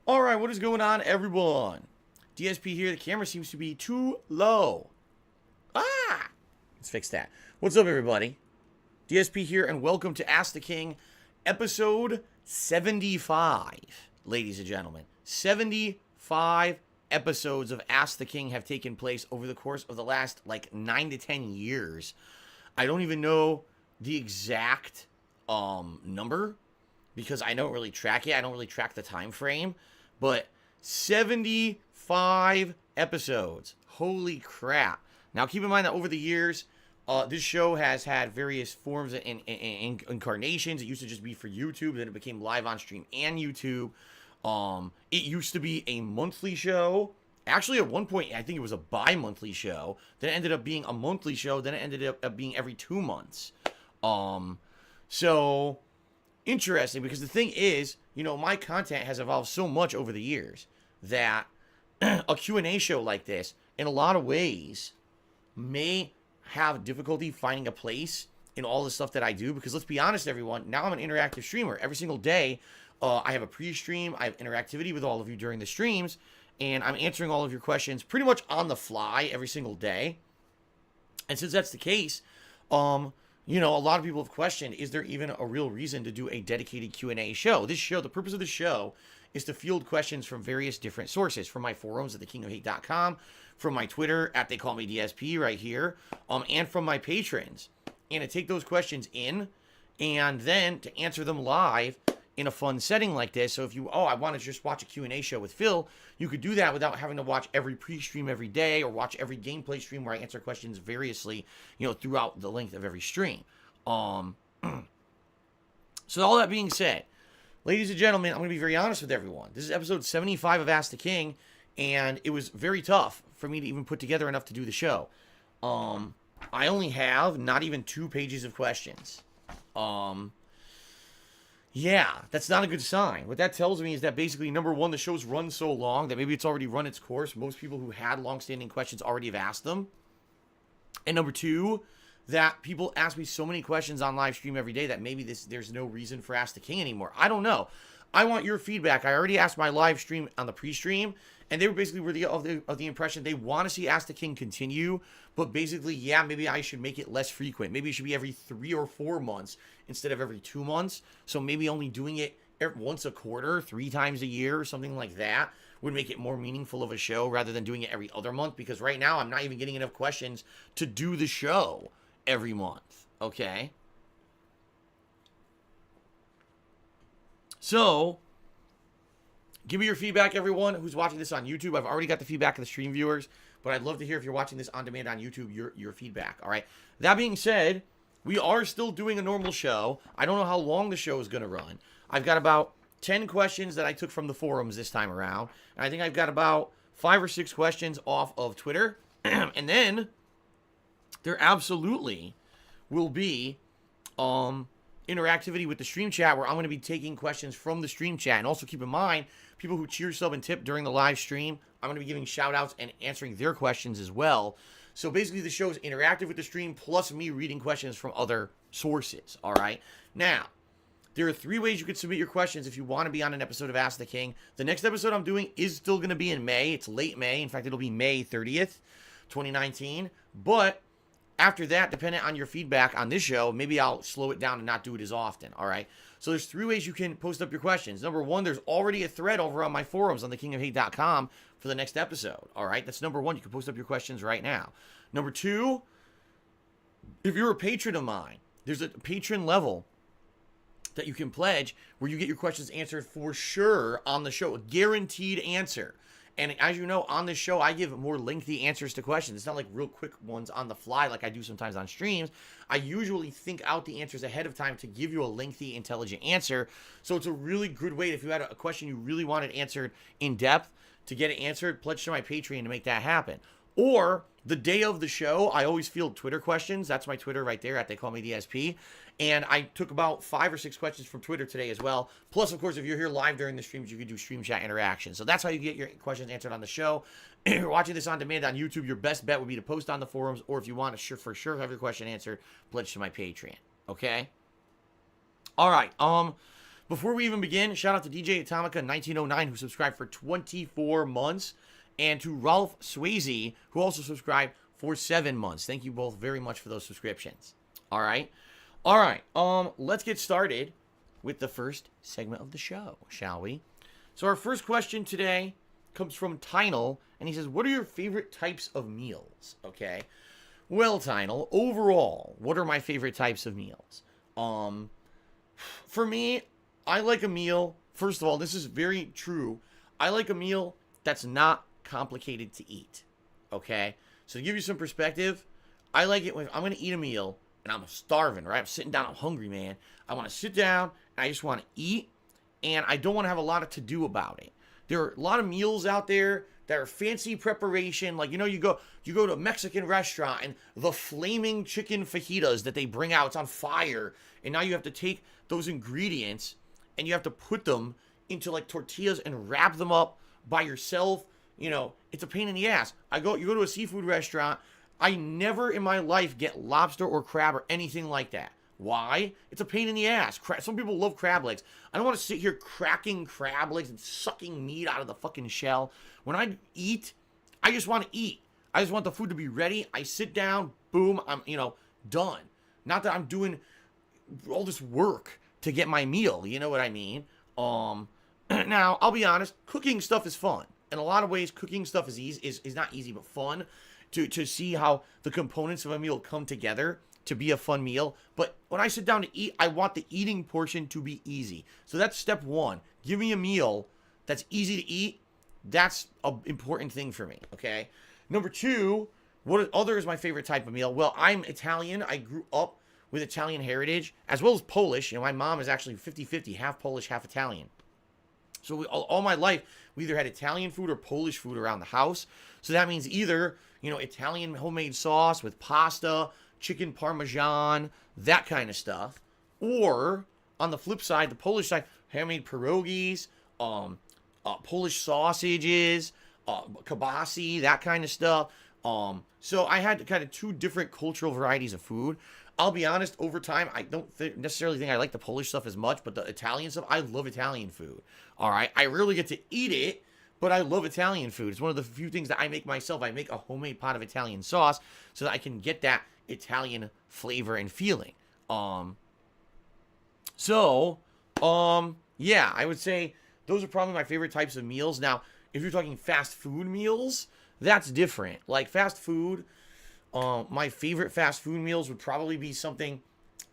Alright, what is going on, everyone? DSP here. The camera seems to be too low. Let's fix that. What's up, everybody? DSP here, and welcome to Ask the King, episode 75. Ladies and gentlemen, 75 episodes of Ask the King have taken place over the course of the last, 9 to 10 years. I don't even know the exact number, because I don't really track it. I don't really track the time frame. But 75 episodes. Holy crap. Now, keep in mind that over the years, this show has had various forms and incarnations. It used to just be for YouTube. Then it became live on stream and YouTube. It used to be a monthly show. Actually, at one point, I think it was a bi-monthly show. Then it ended up being a monthly show. Then it ended up being every 2 months. So, interesting, because the thing is, my content has evolved so much over the years that a Q&A show like this, in a lot of ways, may have difficulty finding a place in all the stuff that I do. Because let's be honest, everyone, now I'm an interactive streamer. Every single day, I have a pre-stream. I have interactivity with all of you during the streams. And I'm answering all of your questions pretty much on the fly every single day. And since that's the case, a lot of people have questioned, is there even a real reason to do a dedicated Q&A show? The purpose of the show is to field questions from various different sources, from my forums at THEKINGOFHATEVLOGS, from my Twitter at TheyCallMeDSP right here, and from my patrons. And to take those questions in, and then to answer them live in a fun setting like this. So if I want to just watch a Q&A show with Phil, you could do that without having to watch every pre-stream every day or watch every gameplay stream where I answer questions variously, throughout the length of every stream. So all that being said, ladies and gentlemen, I'm going to be very honest with everyone. This is episode 75 of Ask the King, and it was very tough for me to even put together enough to do the show. I only have not even 2 pages of questions. Yeah, that's not a good sign. What that tells me is that basically, number one, the show's run so long that maybe it's already run its course. Most people who had long-standing questions already have asked them. And number two, that people ask me so many questions on live stream every day that maybe there's no reason for Ask the King anymore. I don't know. I want your feedback. I already asked my live stream on the pre-stream, and they were basically of the impression they want to see Ask the King continue, but basically, yeah, maybe I should make it less frequent. Maybe it should be every 3 or 4 months instead of every 2 months. So maybe only doing it once a quarter, 3 times a year, or something like that would make it more meaningful of a show rather than doing it every other month. Because right now, I'm not even getting enough questions to do the show every month. Okay? So, give me your feedback, everyone who's watching this on YouTube. I've already got the feedback of the stream viewers, but I'd love to hear, if you're watching this on demand on YouTube, your feedback, all right? That being said, we are still doing a normal show. I don't know how long the show is going to run. I've got about 10 questions that I took from the forums this time around, and I think I've got about 5 or 6 questions off of Twitter, and then there absolutely will be interactivity with the stream chat, where I'm going to be taking questions from the stream chat. And also keep in mind, people who cheer, sub, and tip during the live stream, I'm going to be giving shout outs and answering their questions as well. So basically, the show is interactive with the stream, plus me reading questions from other sources. All right. Now, there are 3 ways you can submit your questions if you want to be on an episode of Ask the King. The next episode I'm doing is still going to be in May. It's late May. In fact, it'll be May 30th, 2019. But after that, depending on your feedback on this show, maybe I'll slow it down and not do it as often, all right? So there's 3 ways you can post up your questions. Number 1, there's already a thread over on my forums on thekingofhate.com for the next episode, all right? That's number 1. You can post up your questions right now. Number 2, if you're a patron of mine, there's a patron level that you can pledge where you get your questions answered for sure on the show, a guaranteed answer. And as you know, on this show, I give more lengthy answers to questions. It's not like real quick ones on the fly like I do sometimes on streams. I usually think out the answers ahead of time to give you a lengthy, intelligent answer. So it's a really good way, if you had a question you really wanted answered in depth, to get it answered, pledge to my Patreon to make that happen. Or the day of the show, I always field Twitter questions. That's my Twitter right there at TheyCallMeDSP. And I took about 5 or 6 questions from Twitter today as well. Plus, of course, if you're here live during the streams, you can do stream chat interaction. So that's how you get your questions answered on the show. If you're watching this on demand on YouTube, your best bet would be to post on the forums. Or if you want to for sure have your question answered, pledge to my Patreon. Okay? All right. Before we even begin, shout out to DJ Atomica 1909 who subscribed for 24 months, and to Ralph Swayze who also subscribed for 7 months. Thank you both very much for those subscriptions. All right. Let's get started with the first segment of the show, shall we? So our first question today comes from Tynel, and he says, what are your favorite types of meals? Okay. Well, Tynel, overall, what are my favorite types of meals? For me, I like a meal, first of all, this is very true. I like a meal that's not complicated to eat. Okay? So to give you some perspective, I like it when I'm going to eat a meal and I'm starving, right? I'm sitting down, I'm hungry, man. I want to sit down and I just want to eat, and I don't want to have a lot of to do about it. There are a lot of meals out there that are fancy preparation. Like, you go to a Mexican restaurant and the flaming chicken fajitas that they bring out, it's on fire. And now you have to take those ingredients and you have to put them into like tortillas and wrap them up by yourself. It's a pain in the ass. You go to a seafood restaurant. I never in my life get lobster or crab or anything like that. Why? It's a pain in the ass. Some people love crab legs. I don't want to sit here cracking crab legs and sucking meat out of the fucking shell. When I eat, I just want to eat. I just want the food to be ready. I sit down, boom, I'm, done. Not that I'm doing all this work to get my meal. You know what I mean? Now, I'll be honest, cooking stuff is fun. In a lot of ways, cooking stuff is easy, is not easy, but fun to see how the components of a meal come together to be a fun meal. But when I sit down to eat, I want the eating portion to be easy. So that's step one. Give me a meal that's easy to eat. That's an important thing for me, okay? Number two, what other is my favorite type of meal? Well, I'm Italian. I grew up with Italian heritage, as well as Polish. My mom is actually 50-50, half Polish, half Italian. So all my life, we either had Italian food or Polish food around the house. So that means either, Italian homemade sauce with pasta, chicken parmesan, that kind of stuff. Or, on the flip side, the Polish side, handmade pierogies, Polish sausages, kibasi, that kind of stuff. So I had kind of two different cultural varieties of food. I'll be honest, over time, I don't necessarily think I like the Polish stuff as much, but the Italian stuff, I love Italian food. All right, I rarely get to eat it, but I love Italian food. It's one of the few things that I make myself. I make a homemade pot of Italian sauce so that I can get that Italian flavor and feeling. Yeah, I would say those are probably my favorite types of meals. Now, if you're talking fast food meals, that's different. Like fast food, my favorite fast food meals would probably be something,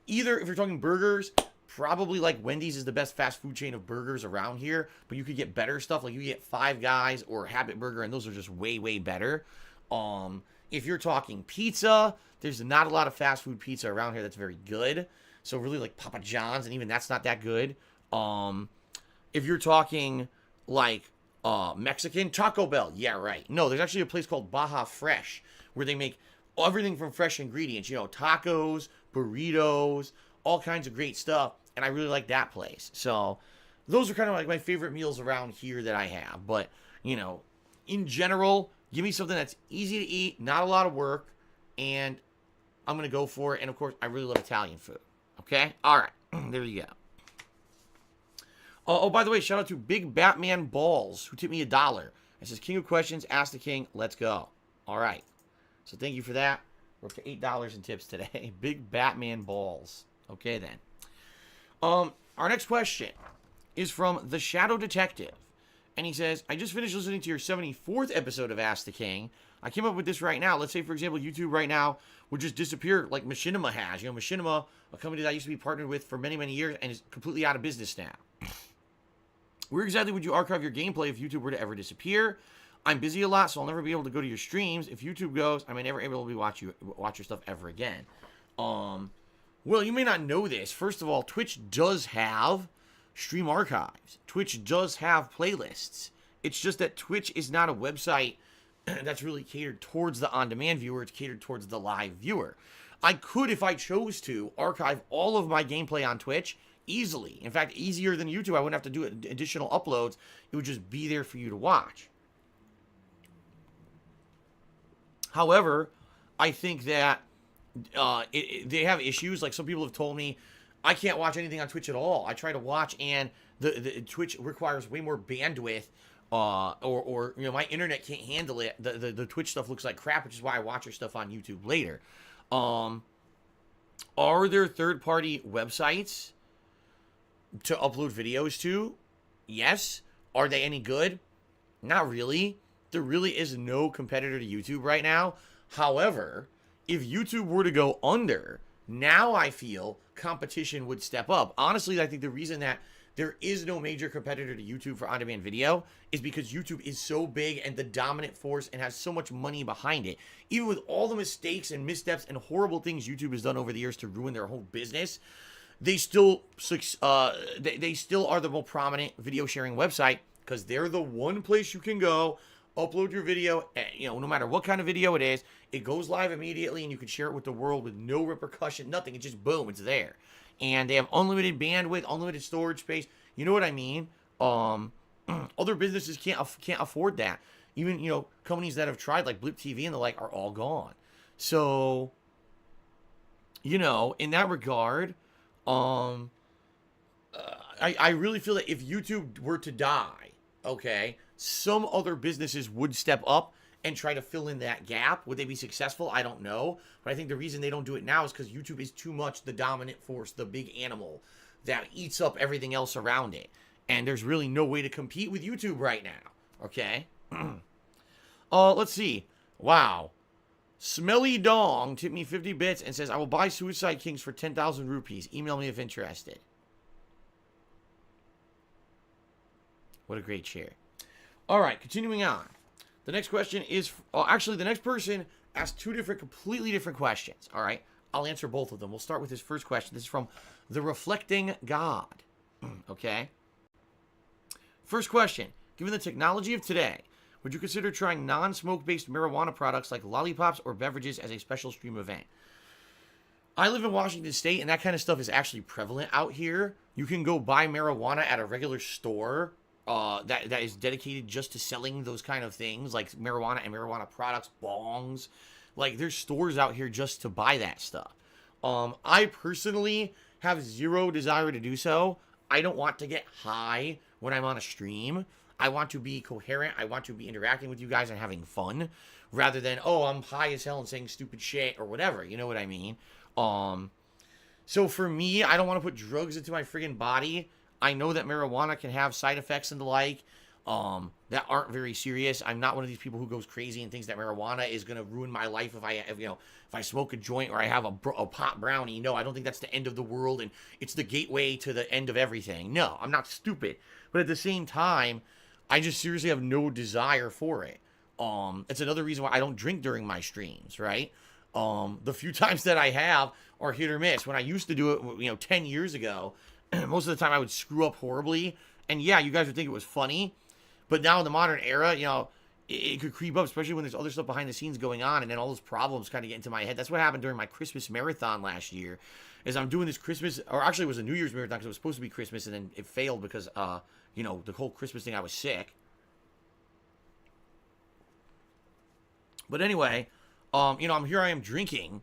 either if you're talking burgers, probably like Wendy's is the best fast food chain of burgers around here, but you could get better stuff. Like you get Five Guys or Habit Burger, and those are just way, way better. If you're talking pizza, there's not a lot of fast food pizza around here that's very good. So really like Papa John's, and even that's not that good. If you're talking like Mexican, Taco Bell, yeah, right. No, there's actually a place called Baja Fresh where they make everything from fresh ingredients, tacos, burritos, all kinds of great stuff, and I really like that place. So those are kind of like my favorite meals around here that I have. But, in general, give me something that's easy to eat, not a lot of work, and I'm going to go for it. And, of course, I really love Italian food. Okay? All right. There you go. Oh, by the way, shout out to Big Batman Balls, who tipped me $1. It says, King of Questions, Ask the King, let's go. All right. So thank you for that. We're up to $8 in tips today. Big Batman Balls. Okay, then. Our next question is from The Shadow Detective. And he says, I just finished listening to your 74th episode of Ask the King. I came up with this right now. Let's say, for example, YouTube right now would just disappear like Machinima has. Machinima, a company that I used to be partnered with for many, many years, and is completely out of business now. Where exactly would you archive your gameplay if YouTube were to ever disappear? I'm busy a lot, so I'll never be able to go to your streams. If YouTube goes, I may never able to watch your stuff ever again. Well, you may not know this. First of all, Twitch does have stream archives. Twitch does have playlists. It's just that Twitch is not a website that's really catered towards the on-demand viewer. It's catered towards the live viewer. I could, if I chose to, archive all of my gameplay on Twitch easily. In fact, easier than YouTube. I wouldn't have to do additional uploads. It would just be there for you to watch. However, I think that they have issues. Like some people have told me, I can't watch anything on Twitch at all. I try to watch, and the Twitch requires way more bandwidth, or my internet can't handle it. The Twitch stuff looks like crap, which is why I watch your stuff on YouTube later. Are there third-party websites to upload videos to? Yes. Are they any good? Not really. There really is no competitor to YouTube right now. However, if YouTube were to go under, now I feel competition would step up. Honestly, I think the reason that there is no major competitor to YouTube for on-demand video is because YouTube is so big and the dominant force and has so much money behind it. Even with all the mistakes and missteps and horrible things YouTube has done over the years to ruin their whole business, they still they still are the most prominent video sharing website because they're the one place you can go, upload your video, no matter what kind of video it is, it goes live immediately and you can share it with the world with no repercussion, nothing. It just boom, it's there. And they have unlimited bandwidth, unlimited storage space. You know what I mean? Other businesses can't afford that. Even, companies that have tried like Blip TV and the like are all gone. So, in that regard, I really feel that if YouTube were to die, okay, some other businesses would step up and try to fill in that gap. Would they be successful? I don't know. But I think the reason they don't do it now is because YouTube is too much the dominant force, the big animal that eats up everything else around it. And there's really no way to compete with YouTube right now. Okay? Let's see. Wow. Smelly Dong tipped me 50 bits and says, I will buy Suicide Kings for 10,000 rupees. Email me if interested. What a great share. All right, continuing on. The next question is, actually, the next person asked two completely different questions. All right, I'll answer both of them. We'll start with his first question. This is from The Reflecting God. Okay. First question. Given the technology of today, would you consider trying non-smoke-based marijuana products like lollipops or beverages as a special stream event? I live in Washington State, and that kind of stuff is actually prevalent out here. You can go buy marijuana at a regular store that is dedicated just to selling those kind of things, like marijuana and marijuana products, bongs. Like, there's stores out here just to buy that stuff. I personally have zero desire to do so. I don't want to get high when I'm on a stream. I want to be coherent. I want to be interacting with you guys and having fun, rather than, I'm high as hell and saying stupid shit or whatever. You know what I mean? So for me, I don't want to put drugs into my friggin' body. I know that marijuana can have side effects and the like that aren't very serious. I'm not one of these people who goes crazy and thinks that marijuana is going to ruin my life if I smoke a joint or I have a pot brownie. No, I don't think that's the end of the world and it's the gateway to the end of everything. No, I'm not stupid. But at the same time, I just seriously have no desire for it. It's another reason why I don't drink during my streams, right? The few times that I have are hit or miss. When I used to do it, 10 years ago, most of the time I would screw up horribly. And yeah, you guys would think it was funny. But now in the modern era, it could creep up, especially when there's other stuff behind the scenes going on. And then all those problems kind of get into my head. That's what happened during my Christmas marathon last year. Is I'm doing this Christmas, or actually it was a New Year's marathon because it was supposed to be Christmas. And then it failed because, the whole Christmas thing, I was sick. But anyway, I'm here, I am drinking.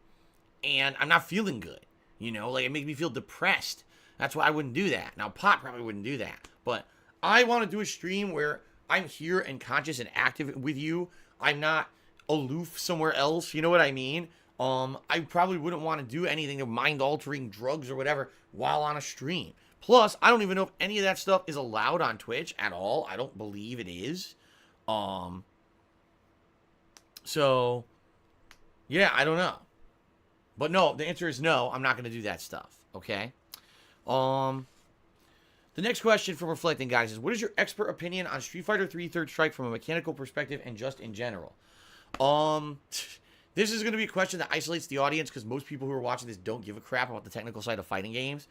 And I'm not feeling good. It makes me feel depressed. That's why I wouldn't do that. Now, pot probably wouldn't do that. But I want to do a stream where I'm here and conscious and active with you. I'm not aloof somewhere else. You know what I mean? I probably wouldn't want to do anything of mind-altering drugs or whatever while on a stream. Plus, I don't even know if any of that stuff is allowed on Twitch at all. I don't believe it is. So, yeah, I don't know. But no, the answer is no. I'm not going to do that stuff. Okay? The next question from Reflecting Guys is, what is your expert opinion on Street Fighter 3 Third Strike from a mechanical perspective and just in general? This is going to be a question that isolates the audience because most people who are watching this don't give a crap about the technical side of fighting games.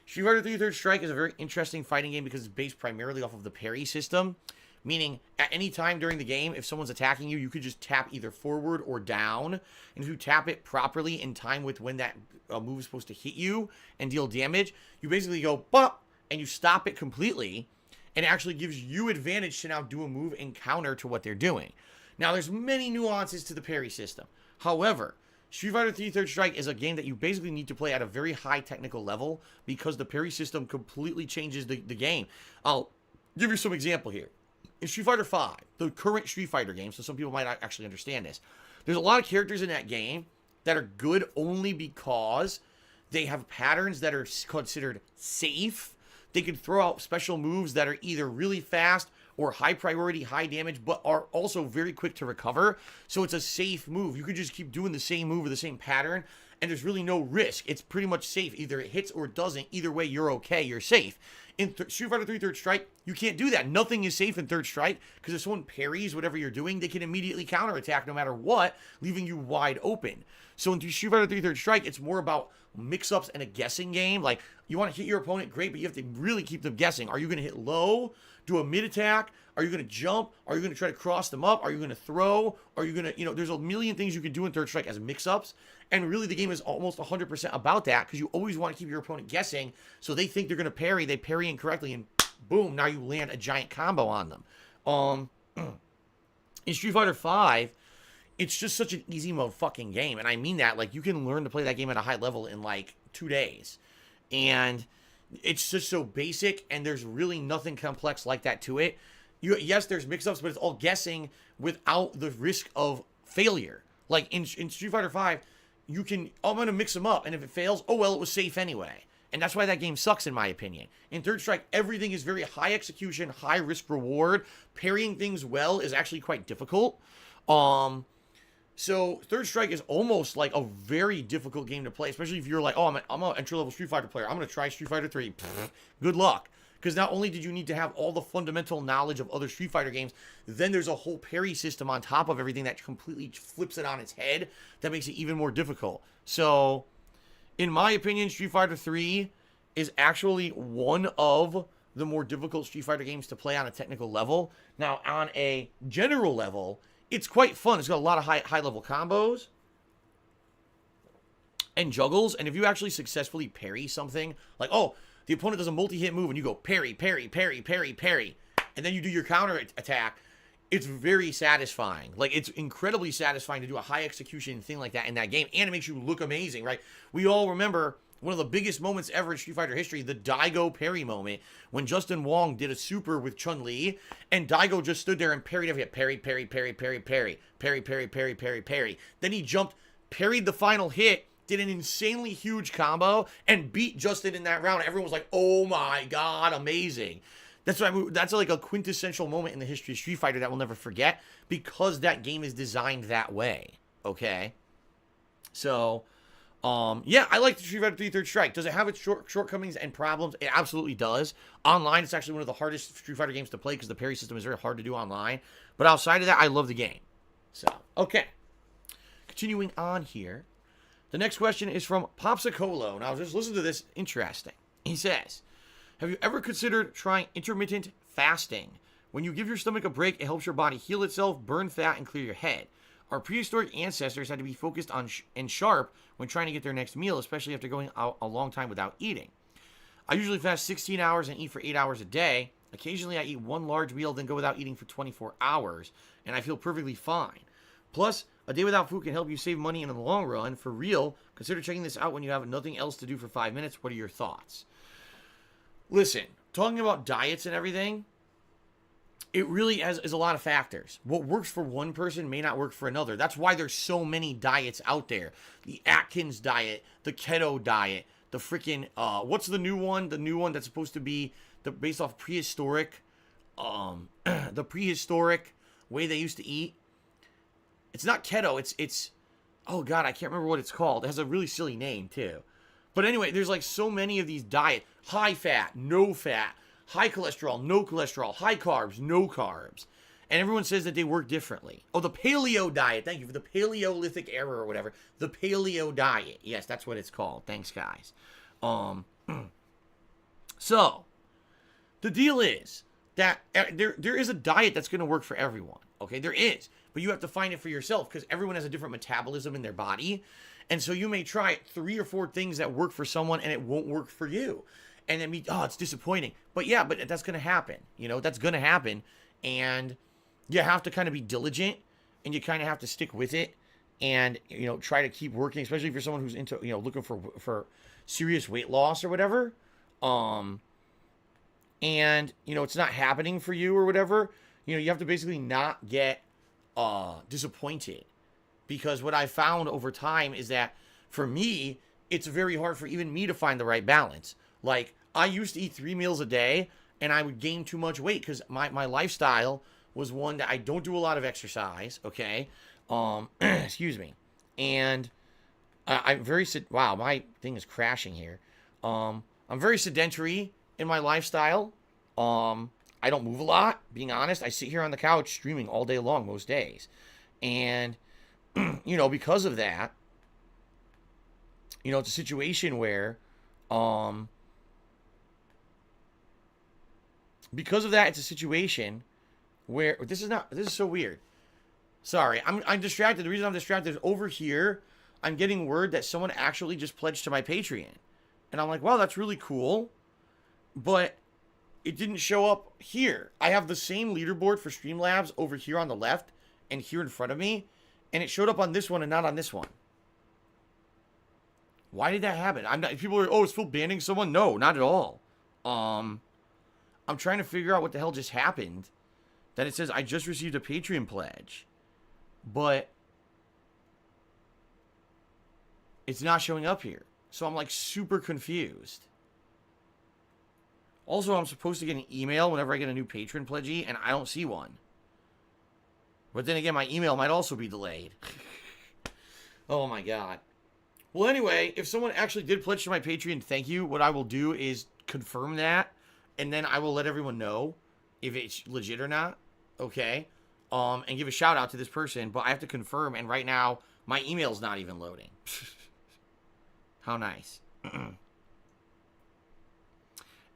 Street Fighter 3 Third Strike is a very interesting fighting game because it's based primarily off of the parry system. Meaning, at any time during the game, if someone's attacking you, you could just tap either forward or down. And if you tap it properly in time with when that move is supposed to hit you and deal damage, you basically go, bop, and you stop it completely. And it actually gives you advantage to now do a move and counter to what they're doing. Now, there's many nuances to the parry system. However, Street Fighter 3 Third Strike is a game that you basically need to play at a very high technical level because the parry system completely changes the game. I'll give you some example here. In Street Fighter 5, the current Street Fighter game, so some people might not actually understand this, there's a lot of characters in that game that are good only because they have patterns that are considered safe. They can throw out special moves that are either really fast or high priority, high damage, but are also very quick to recover. So it's a safe move. You could just keep doing the same move or the same pattern, and there's really no risk. It's pretty much safe. Either it hits or it doesn't. Either way, you're okay. You're safe. In Street Fighter 3 Third Strike, you can't do that. Nothing is safe in Third Strike because if someone parries whatever you're doing, they can immediately counterattack no matter what, leaving you wide open. So in Street Fighter 3 Third Strike, it's more about mix-ups and a guessing game. Like, you want to hit your opponent, great, but you have to really keep them guessing. Are you going to hit low, do a mid-attack? Are you going to jump? Are you going to try to cross them up? Are you going to throw? Are you going to, there's a million things you can do in Third Strike as mix-ups. And really, the game is almost 100% about that because you always want to keep your opponent guessing. So they think they're going to parry. They parry incorrectly, and boom, now you land a giant combo on them. In Street Fighter 5, it's just such an easy mode fucking game. And I mean that. Like, you can learn to play that game at a high level in, like, 2 days. And it's just so basic, and there's really nothing complex like that to it. Yes, there's mix-ups, but it's all guessing without the risk of failure. Like, in Street Fighter 5, you can, I'm going to mix them up, and if it fails, oh, well, it was safe anyway. And that's why that game sucks, in my opinion. In Third Strike, everything is very high execution, high risk-reward. Parrying things well is actually quite difficult. So Third Strike is almost like a very difficult game to play, especially if you're like, oh, I'm an entry-level Street Fighter player. I'm going to try Street Fighter 3. Pfft, good luck. Because not only did you need to have all the fundamental knowledge of other Street Fighter games, then there's a whole parry system on top of everything that completely flips it on its head. That makes it even more difficult. So, in my opinion, Street Fighter 3 is actually one of the more difficult Street Fighter games to play on a technical level. Now, on a general level, it's quite fun. It's got a lot of high-level combos and juggles. And if you actually successfully parry something, like, oh, the opponent does a multi-hit move and you go parry, parry, parry, parry, parry, and then you do your counter attack, it's very satisfying. Like, it's incredibly satisfying to do a high execution thing like that in that game, and it makes you look amazing, right? We all remember one of the biggest moments ever in Street Fighter history, the Daigo parry moment, when Justin Wong did a super with Chun-Li, and Daigo just stood there and parried every hit. Parry, parry, parry, parry, parry, parry, parry, parry, parry, parry. Then he jumped, parried the final hit, did an insanely huge combo, and beat Justin in that round. Everyone was like, oh my god, amazing. That's like a quintessential moment in the history of Street Fighter that we'll never forget, because that game is designed that way, okay? So, yeah, I like the Street Fighter 3 Third Strike. Does it have its shortcomings and problems? It absolutely does. Online, it's actually one of the hardest Street Fighter games to play because the parry system is very hard to do online. But outside of that, I love the game. So, okay. Continuing on here. The next question is from Popsicolo. Now, just listen to this. Interesting. He says, have you ever considered trying intermittent fasting? When you give your stomach a break, it helps your body heal itself, burn fat, and clear your head. Our prehistoric ancestors had to be focused on and sharp when trying to get their next meal, especially after going out a long time without eating. I usually fast 16 hours and eat for 8 hours a day. Occasionally, I eat one large meal, then go without eating for 24 hours, and I feel perfectly fine. Plus, a day without food can help you save money in the long run. For real, consider checking this out when you have nothing else to do for 5 minutes. What are your thoughts? Listen, talking about diets and everything, it really is a lot of factors. What works for one person may not work for another. That's why there's so many diets out there. The Atkins diet, the keto diet, the freaking, what's the new one? The new one that's supposed to be based off prehistoric, the prehistoric way they used to eat. It's not keto, it's, oh god, I can't remember what it's called. It has a really silly name, too. But anyway, there's like so many of these diets. High fat, no fat. High cholesterol, no cholesterol. High carbs, no carbs. And everyone says that they work differently. Oh, the paleo diet. Thank you for the Paleolithic era or whatever. The paleo diet. Yes, that's what it's called. Thanks, guys. So, the deal is that there is a diet that's going to work for everyone. Okay, there is. But you have to find it for yourself because everyone has a different metabolism in their body. And so you may try 3 or 4 things that work for someone and it won't work for you. And it means, oh, it's disappointing. But yeah, but that's going to happen. You know, that's going to happen. And you have to kind of be diligent and you kind of have to stick with it. and, you know, try to keep working, especially if you're someone who's into, you know, looking for serious weight loss or whatever. And, you know, it's not happening for you or whatever, you know, you have to basically not get disappointed. Because what I found over time is that for me, it's very hard for even me to find the right balance. Like, I used to eat 3 meals a day and I would gain too much weight because my lifestyle was one that I don't do a lot of exercise, okay? Excuse me. And I'm very, wow, my thing is crashing here. I'm very sedentary in my lifestyle. I don't move a lot, being honest. I sit here on the couch streaming all day long most days. And, you know, because of that, you know, it's a situation where, because of that, it's a situation where, this is so weird. Sorry, I'm distracted. The reason I'm distracted is over here, I'm getting word that someone actually just pledged to my Patreon. And I'm like, wow, that's really cool. But it didn't show up here. I have the same leaderboard for Streamlabs over here on the left and here in front of me. And it showed up on this one and not on this one. Why did that happen? People are, oh, is Phil banning someone? No, not at all. I'm trying to figure out what the hell just happened. That it says, I just received a Patreon pledge. But it's not showing up here. So I'm like super confused. Also, I'm supposed to get an email whenever I get a new patron pledgee, and I don't see one. But then again, my email might also be delayed. Oh my god. Well, anyway, if someone actually did pledge to my Patreon, thank you. What I will do is confirm that, and then I will let everyone know if it's legit or not. Okay? And give a shout out to this person, but I have to confirm, and right now, my email's not even loading. How nice.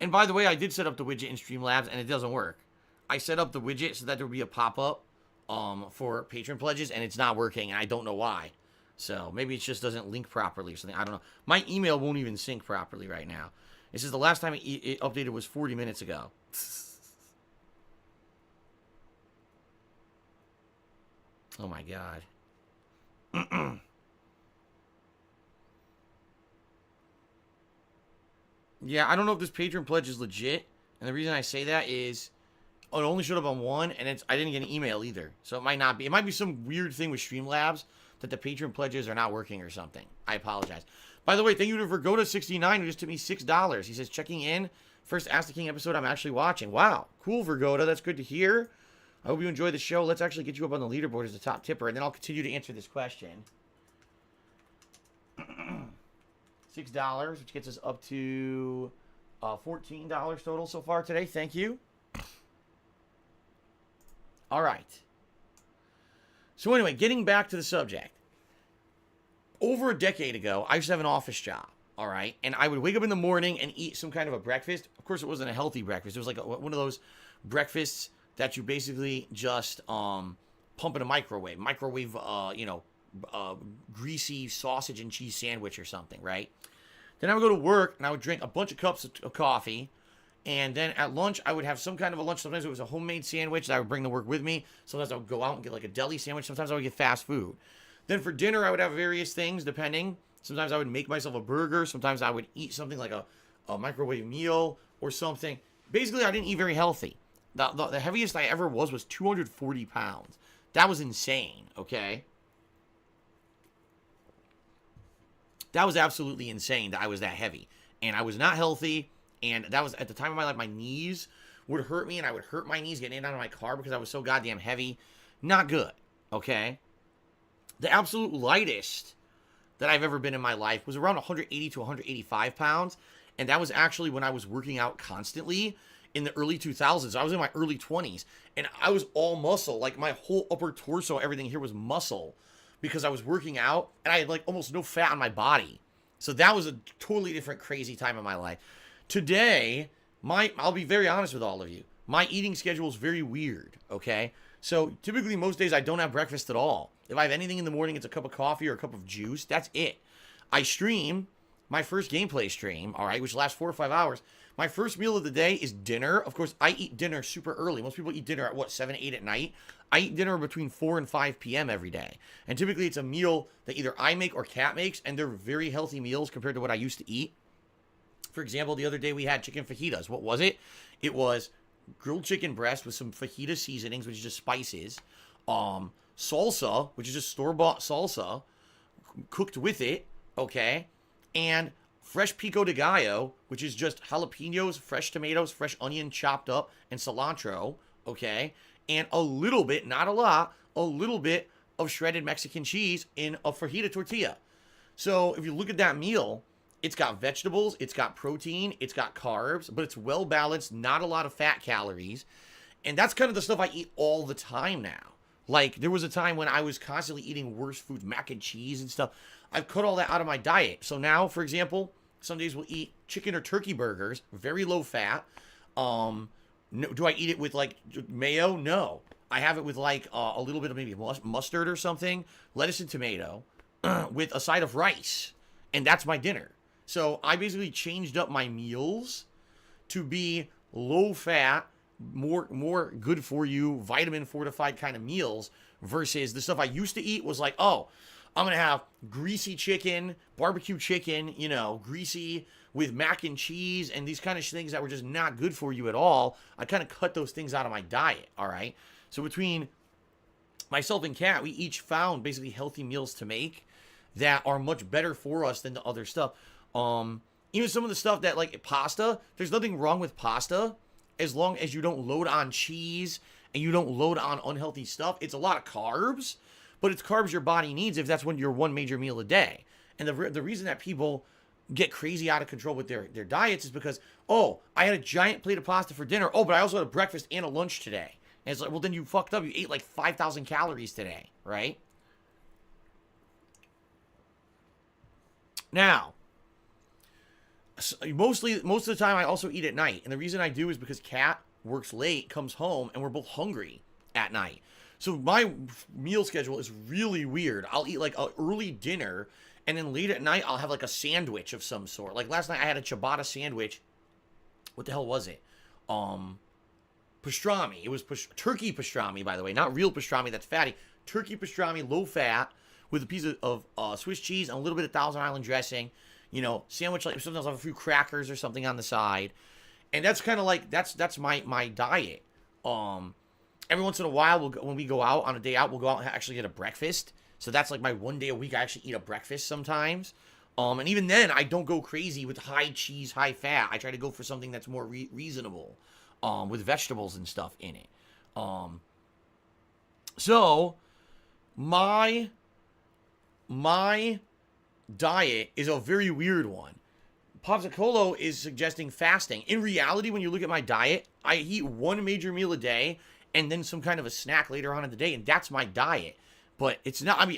And by the way, I did set up the widget in Streamlabs, and it doesn't work. I set up the widget so that there would be a pop-up for patron pledges, and it's not working, and I don't know why. So maybe it just doesn't link properly or something. I don't know. My email won't even sync properly right now. It says the last time it updated was 40 minutes ago. Oh my god. Yeah, I don't know if this patron pledge is legit. And the reason I say that is, oh, it only showed up on one, and I didn't get an email either. So it might not be. It might be some weird thing with Streamlabs that the patron pledges are not working or something. I apologize. By the way, thank you to Vergoda69 who just took me $6. He says, checking in. First Ask the King episode I'm actually watching. Wow. Cool, Vergoda. That's good to hear. I hope you enjoy the show. Let's actually get you up on the leaderboard as the top tipper, and then I'll continue to answer this question. $6, which gets us up to $14 total so far today. Thank you. All right. So anyway, getting back to the subject. Over a decade ago, I used to have an office job, all right? And I would wake up in the morning and eat some kind of a breakfast. Of course, it wasn't a healthy breakfast. It was like one of those breakfasts that you basically just pump in a microwave. Microwave, greasy sausage and cheese sandwich or something, right? Then I would go to work and I would drink a bunch of cups of coffee. And then at lunch, I would have some kind of a lunch. Sometimes it was a homemade sandwich that I would bring to work with me. Sometimes I would go out and get like a deli sandwich. Sometimes I would get fast food. Then for dinner, I would have various things depending. Sometimes I would make myself a burger. Sometimes I would eat something like a microwave meal or something. Basically, I didn't eat very healthy. The heaviest I ever was 240 pounds. That was insane, okay? That was absolutely insane that I was that heavy. And I was not healthy. And that was, at the time of my life, my knees would hurt me. And I would hurt my knees getting in and out of my car because I was so goddamn heavy. Not good, okay? The absolute lightest that I've ever been in my life was around 180 to 185 pounds. And that was actually when I was working out constantly in the early 2000s. I was in my early 20s. And I was all muscle. Like, my whole upper torso, everything here was muscle. Because I was working out, and I had, like, almost no fat on my body. So that was a totally different, crazy time in my life. Today, I'll be very honest with all of you. My eating schedule is very weird, okay? So typically, most days, I don't have breakfast at all. If I have anything in the morning, it's a cup of coffee or a cup of juice. That's it. I stream my first gameplay stream, all right, which lasts 4 or 5 hours. My first meal of the day is dinner. Of course, I eat dinner super early. Most people eat dinner at what, 7, 8 at night? I eat dinner between 4 and 5 p.m. every day. And typically it's a meal that either I make or Kat makes, and they're very healthy meals compared to what I used to eat. For example, the other day we had chicken fajitas. What was it? It was grilled chicken breast with some fajita seasonings, which is just spices. Salsa, which is just store-bought salsa, cooked with it, okay? And fresh pico de gallo, which is just jalapenos, fresh tomatoes, fresh onion chopped up, and cilantro, okay? And a little bit, not a lot, a little bit of shredded Mexican cheese in a fajita tortilla. So if you look at that meal, it's got vegetables, it's got protein, it's got carbs, but it's well balanced, not a lot of fat calories. And that's kind of the stuff I eat all the time now. Like, there was a time when I was constantly eating worse foods, mac and cheese and stuff. I've cut all that out of my diet. So now, for example, some days we'll eat chicken or turkey burgers, very low fat. No, do I eat it with, like, mayo? No. I have it with, like, a little bit of maybe mustard or something, lettuce and tomato, with a side of rice. And that's my dinner. So I basically changed up my meals to be low fat, more good for you, vitamin fortified kind of meals, versus the stuff I used to eat was like, oh, I'm going to have greasy chicken, barbecue chicken, you know, greasy with mac and cheese and these kind of things that were just not good for you at all. I kind of cut those things out of my diet, all right? So between myself and Kat, we each found basically healthy meals to make that are much better for us than the other stuff. Even some of the stuff that, like pasta, there's nothing wrong with pasta as long as you don't load on cheese and you don't load on unhealthy stuff. It's a lot of carbs, but it's carbs your body needs if that's when your one major meal a day. And the reason that people get crazy out of control with their diets is because, oh, I had a giant plate of pasta for dinner. Oh, but I also had a breakfast and a lunch today. And it's like, well, then you fucked up. You ate like 5,000 calories today, right? Now, most of the time I also eat at night. And the reason I do is because Kat works late, comes home, and we're both hungry at night. So my meal schedule is really weird. I'll eat like an early dinner, and then late at night I'll have like a sandwich of some sort. Like last night I had a ciabatta sandwich. What the hell was it? Pastrami. It was turkey pastrami, by the way. Not real pastrami, that's fatty. Turkey pastrami, low fat, with a piece of Swiss cheese and a little bit of Thousand Island dressing. You know, sandwich, like sometimes I'll have a few crackers or something on the side. And that's kind of like, that's my diet. Every once in a while, when we go out on a day out, we'll go out and actually get a breakfast. So that's like my one day a week. I actually eat a breakfast sometimes. And even then, I don't go crazy with high cheese, high fat. I try to go for something that's more reasonable, with vegetables and stuff in it. So my diet is a very weird one. Popsicolo is suggesting fasting. In reality, when you look at my diet, I eat one major meal a day and then some kind of a snack later on in the day, and that's my diet. But it's not,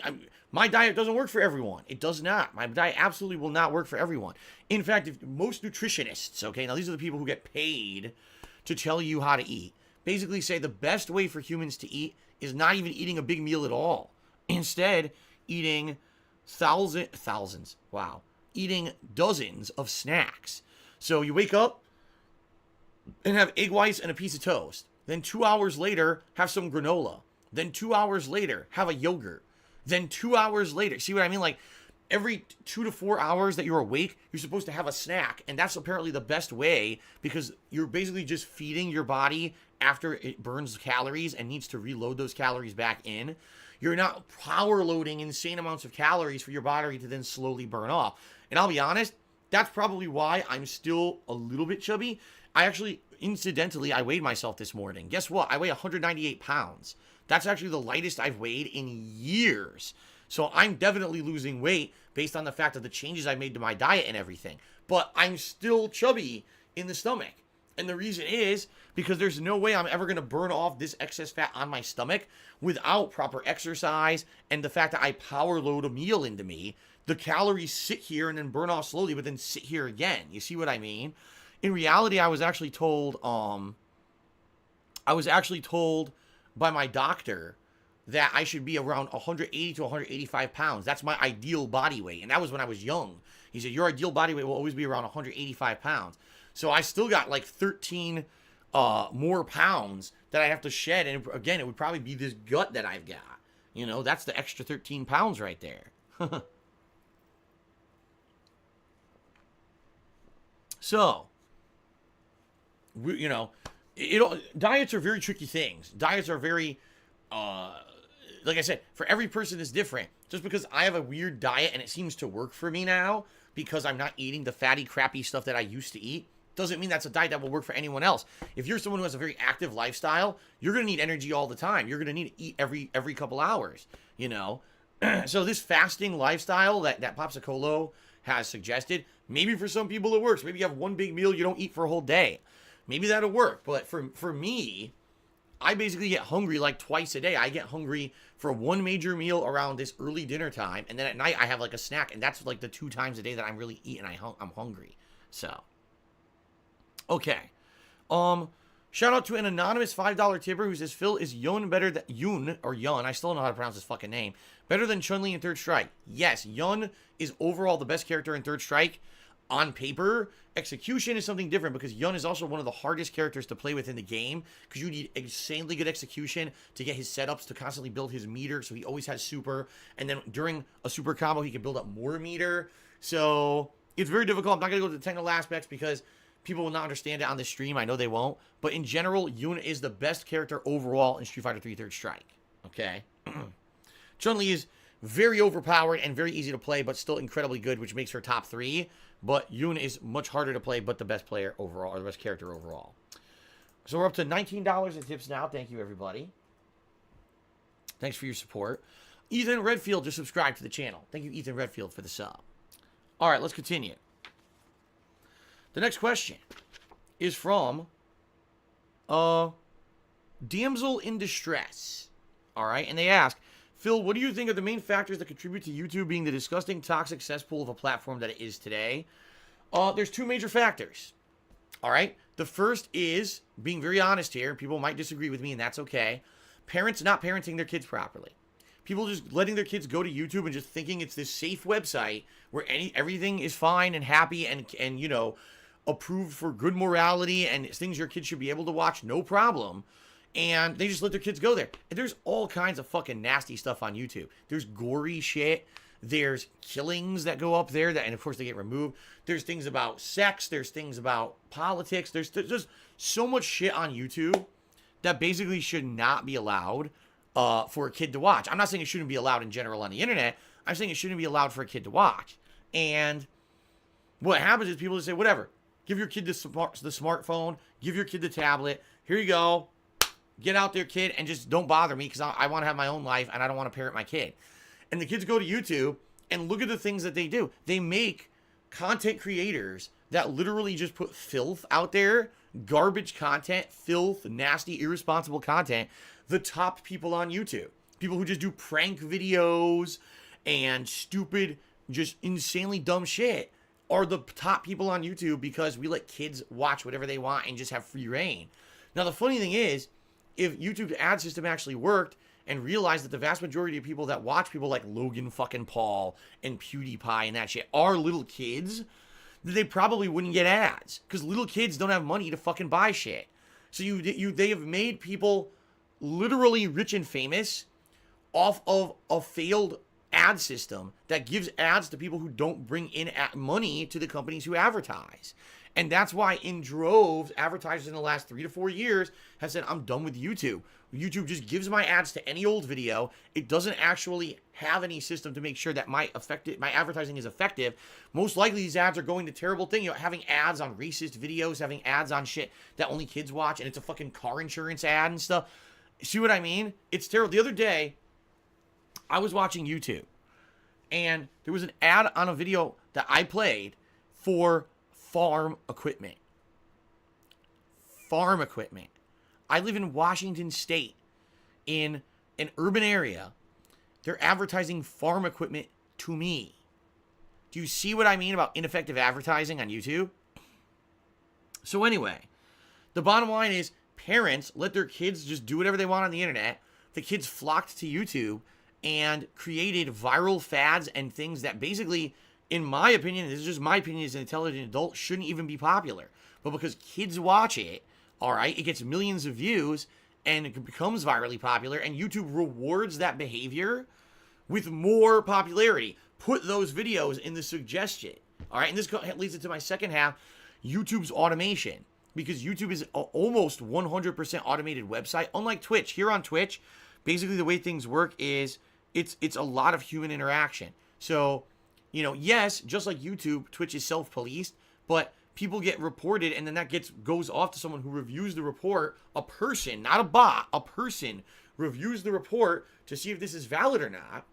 my diet doesn't work for everyone. It does not. My diet absolutely will not work for everyone. In fact, if most nutritionists, okay, now these are the people who get paid to tell you how to eat, basically say the best way for humans to eat is not even eating a big meal at all. Instead, eating eating dozens of snacks. So you wake up and have egg whites and a piece of toast. Then 2 hours later, have some granola. Then 2 hours later, have a yogurt. Then 2 hours later, see what I mean? Like every 2 to 4 hours that you're awake, you're supposed to have a snack. And that's apparently the best way because you're basically just feeding your body after it burns calories and needs to reload those calories back in. You're not power loading insane amounts of calories for your body to then slowly burn off. And I'll be honest, that's probably why I'm still a little bit chubby. I actually, incidentally, I weighed myself this morning. Guess what? I weigh 198 pounds. That's actually the lightest I've weighed in years. So I'm definitely losing weight based on the fact of the changes I made to my diet and everything. But I'm still chubby in the stomach. And the reason is because there's no way I'm ever going to burn off this excess fat on my stomach without proper exercise and the fact that I power load a meal into me. The calories sit here and then burn off slowly, but then sit here again. You see what I mean? In reality, I was actually told by my doctor that I should be around 180 to 185 pounds. That's my ideal body weight. And that was when I was young. He said, your ideal body weight will always be around 185 pounds. So I still got like 13 more pounds that I have to shed. And again, it would probably be this gut that I've got. You know, that's the extra 13 pounds right there. So, you know, diets are very tricky things. Diets are very, like I said, for every person is different. Just because I have a weird diet and it seems to work for me now because I'm not eating the fatty, crappy stuff that I used to eat, doesn't mean that's a diet that will work for anyone else. If you're someone who has a very active lifestyle, you're going to need energy all the time. You're going to need to eat every couple hours, you know. So this fasting lifestyle that Popsicolo has suggested, maybe for some people it works. Maybe you have one big meal you don't eat for a whole day. Maybe that'll work. But for me, I basically get hungry like twice a day. I get hungry for one major meal around this early dinner time, and then at night I have like a snack, and that's like the 2 times a day that I'm really eating. I'm hungry. So, okay. Shout out to an anonymous $5 tipper who says, Phil, is Yun better than Yun, or Yun, I still don't know how to pronounce his fucking name, better than Chun-Li in Third Strike? Yes, Yun is overall the best character in Third Strike on paper. Execution is something different because Yun is also one of the hardest characters to play with in the game because you need insanely good execution to get his setups to constantly build his meter, so he always has super, and then during a super combo he can build up more meter. So it's very difficult. I'm not going to go to the technical aspects because people will not understand it on this stream. I know they won't. But in general, Yun is the best character overall in Street Fighter 3 Third Strike. Okay? Chun-Li is very overpowered and very easy to play, but still incredibly good, which makes her top 3. But Yun is much harder to play, but the best player overall, or the best character overall. So we're up to $19 in tips now. Thank you, everybody. Thanks for your support. Ethan Redfield just subscribed to the channel. Thank you, Ethan Redfield, for the sub. All right, let's continue. The next question is from Damsel in Distress. All right, and they ask, Phil, what do you think are the main factors that contribute to YouTube being the disgusting, toxic cesspool of a platform that it is today? There's 2 major factors. All right, the first is being very honest here. People might disagree with me, and that's okay. Parents not parenting their kids properly. People just letting their kids go to YouTube and just thinking it's this safe website where everything is fine and happy and you know, approved for good morality and things your kids should be able to watch, no problem. And they just let their kids go there. And there's all kinds of fucking nasty stuff on YouTube. There's gory shit. There's killings that go up there, and of course they get removed. There's things about sex. There's things about politics. There's just so much shit on YouTube that basically should not be allowed for a kid to watch. I'm not saying it shouldn't be allowed in general on the internet. I'm saying it shouldn't be allowed for a kid to watch. And what happens is people just say, whatever. Give your kid the smartphone. Give your kid the tablet. Here you go. Get out there, kid, and just don't bother me because I want to have my own life and I don't want to parent my kid. And the kids go to YouTube and look at the things that they do. They make content creators that literally just put filth out there, garbage content, filth, nasty, irresponsible content, the top people on YouTube. People who just do prank videos and stupid, just insanely dumb shit are the top people on YouTube because we let kids watch whatever they want and just have free reign. Now, the funny thing is, if YouTube's ad system actually worked and realized that the vast majority of people that watch people like Logan fucking Paul and PewDiePie and that shit are little kids, they probably wouldn't get ads because little kids don't have money to fucking buy shit. So they have made people literally rich and famous off of a failed ad system that gives ads to people who don't bring in money to the companies who advertise. And that's why in droves, advertisers in the last 3 to 4 years have said, I'm done with YouTube. YouTube just gives my ads to any old video. It doesn't actually have any system to make sure that my advertising is effective. Most likely these ads are going to terrible things. You know, having ads on racist videos, having ads on shit that only kids watch, and it's a fucking car insurance ad and stuff. See what I mean? It's terrible. The other day, I was watching YouTube, and there was an ad on a video that I played for farm equipment. Farm equipment. I live in Washington State in an urban area. They're advertising farm equipment to me. Do you see what I mean about ineffective advertising on YouTube? So anyway, the bottom line is parents let their kids just do whatever they want on the internet. The kids flocked to YouTube and created viral fads and things that basically, in my opinion, this is just my opinion as an intelligent adult, shouldn't even be popular. But because kids watch it, all right, it gets millions of views and it becomes virally popular, and YouTube rewards that behavior with more popularity. Put those videos in the suggestion. All right, and this leads into my second half, YouTube's automation. Because YouTube is almost 100% automated website. Unlike Twitch, here on Twitch, basically the way things work is it's a lot of human interaction. So, you know, yes, just like YouTube, Twitch is self-policed, but people get reported, and then that goes off to someone who reviews the report. A person, not a bot, a person reviews the report to see if this is valid or not,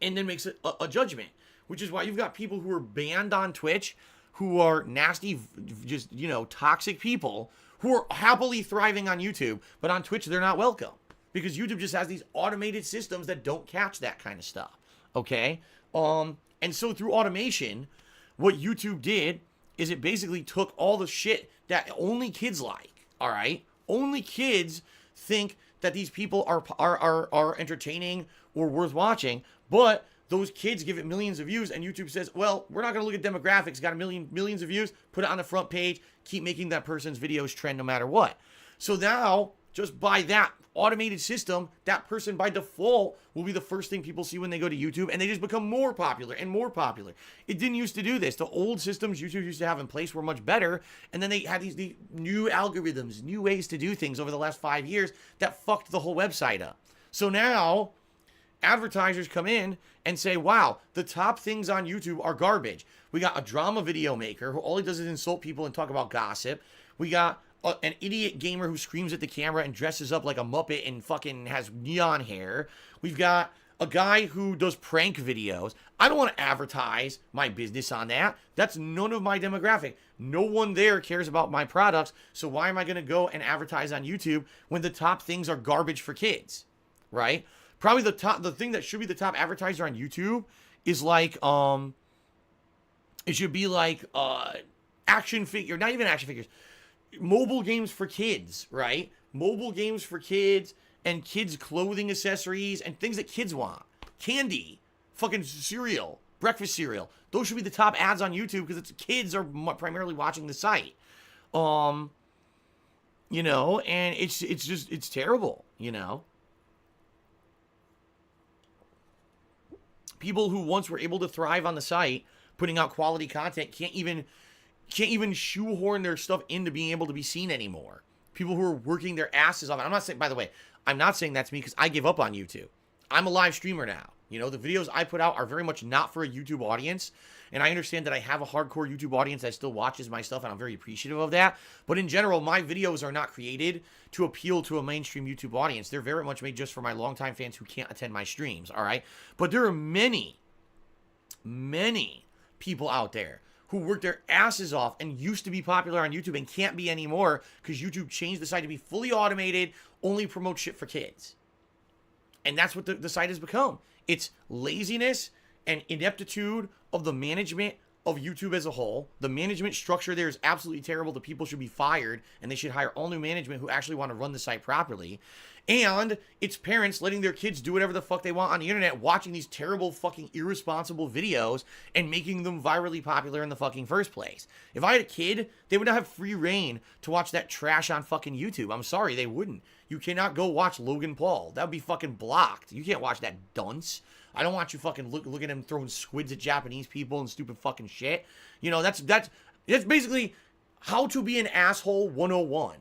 and then makes a judgment. Which is why you've got people who are banned on Twitch, who are nasty, just, you know, toxic people who are happily thriving on YouTube, but on Twitch they're not welcome because YouTube just has these automated systems that don't catch that kind of stuff. Okay? And so through automation, what YouTube did is it basically took all the shit that only kids like. All right? Only kids think that these people are entertaining or worth watching, but those kids give it millions of views, and YouTube says, well, we're not going to look at demographics. Got millions of views, put it on the front page, keep making that person's videos trend no matter what. So now, just by that automated system, that person by default will be the first thing people see when they go to YouTube, and they just become more popular and more popular. It didn't used to do this. The old systems YouTube used to have in place were much better, and then they had these new algorithms, new ways to do things over the last 5 years that fucked the whole website up. So now advertisers come in and say, wow, the top things on YouTube are garbage. We got a drama video maker who all he does is insult people and talk about gossip. We got an idiot gamer who screams at the camera and dresses up like a Muppet and fucking has neon hair. We've got a guy who does prank videos. I don't want to advertise my business on that. That's none of my demographic. No one there cares about my products. So why am I going to go and advertise on YouTube when the top things are garbage for kids? Right? Probably the thing that should be the top advertiser on YouTube is like, it should be like, action figure, not even action figures, mobile games for kids, right? Mobile games for kids and kids' clothing accessories and things that kids want. Candy, fucking cereal, breakfast cereal. Those should be the top ads on YouTube because it's kids are primarily watching the site. You know, and it's terrible, you know. People who once were able to thrive on the site, putting out quality content, can't even shoehorn their stuff into being able to be seen anymore. People who are working their asses off. I'm not saying, by the way, I'm not saying that's me because I give up on YouTube. I'm a live streamer now. You know, the videos I put out are very much not for a YouTube audience. And I understand that I have a hardcore YouTube audience that still watches my stuff, and I'm very appreciative of that. But in general, my videos are not created to appeal to a mainstream YouTube audience. They're very much made just for my longtime fans who can't attend my streams, all right? But there are many people out there who work their asses off and used to be popular on YouTube and can't be anymore because YouTube changed the site to be fully automated, only promote shit for kids. And that's what the site has become. It's laziness and ineptitude of the management of YouTube as a whole. The management structure there is absolutely terrible. The people should be fired, and they should hire all new management who actually want to run the site properly. And it's parents letting their kids do whatever the fuck they want on the internet, watching these terrible fucking irresponsible videos and making them virally popular in the fucking first place. If I had a kid, they would not have free reign to watch that trash on fucking YouTube. I'm sorry, they wouldn't. You cannot go watch Logan Paul. That would be fucking blocked. You can't watch that dunce. I don't want you fucking look at him throwing squids at Japanese people and stupid fucking shit. You know, that's basically how to be an asshole 101.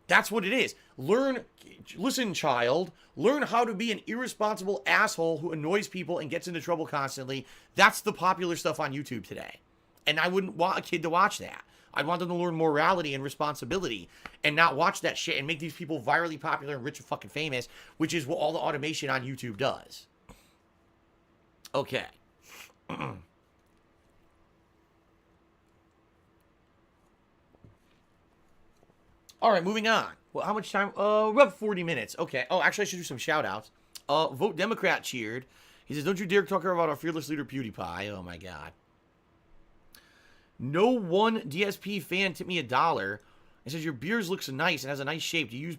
That's what it is. Listen, child, learn how to be an irresponsible asshole who annoys people and gets into trouble constantly. That's the popular stuff on YouTube today. And I wouldn't want a kid to watch that. I'd want them to learn morality and responsibility and not watch that shit and make these people virally popular and rich and fucking famous, which is what all the automation on YouTube does. Okay. All right, moving on. Well, how much time? About 40 minutes. Okay. Oh, actually, I should do some shout-outs. Vote Democrat cheered. He says, don't you dare talk about our fearless leader PewDiePie. Oh, my God. No one DSP fan tipped me $1. It says, your beers looks nice and has a nice shape. Do you use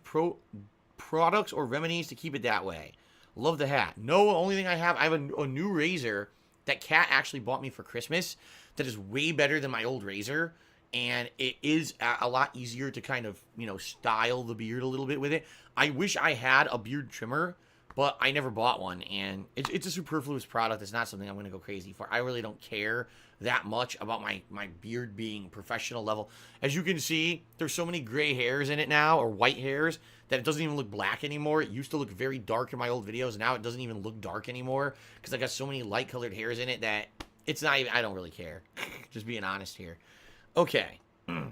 products or remedies to keep it that way? Love the hat. No, the only thing I have a new razor that Kat actually bought me for Christmas that is way better than my old razor. and it is a lot easier to kind of, you know, style the beard a little bit with it. I wish I had a beard trimmer, but I never bought one, and it's a superfluous product. It's not something I'm going to go crazy for. I really don't care that much about my beard being professional level. As you can see, there's so many gray hairs in it now, or white hairs, that it doesn't even look black anymore. It used to look very dark in my old videos. Now it doesn't even look dark anymore because I got so many light colored hairs in it that it's not even, I don't really care. Just being honest here. Okay.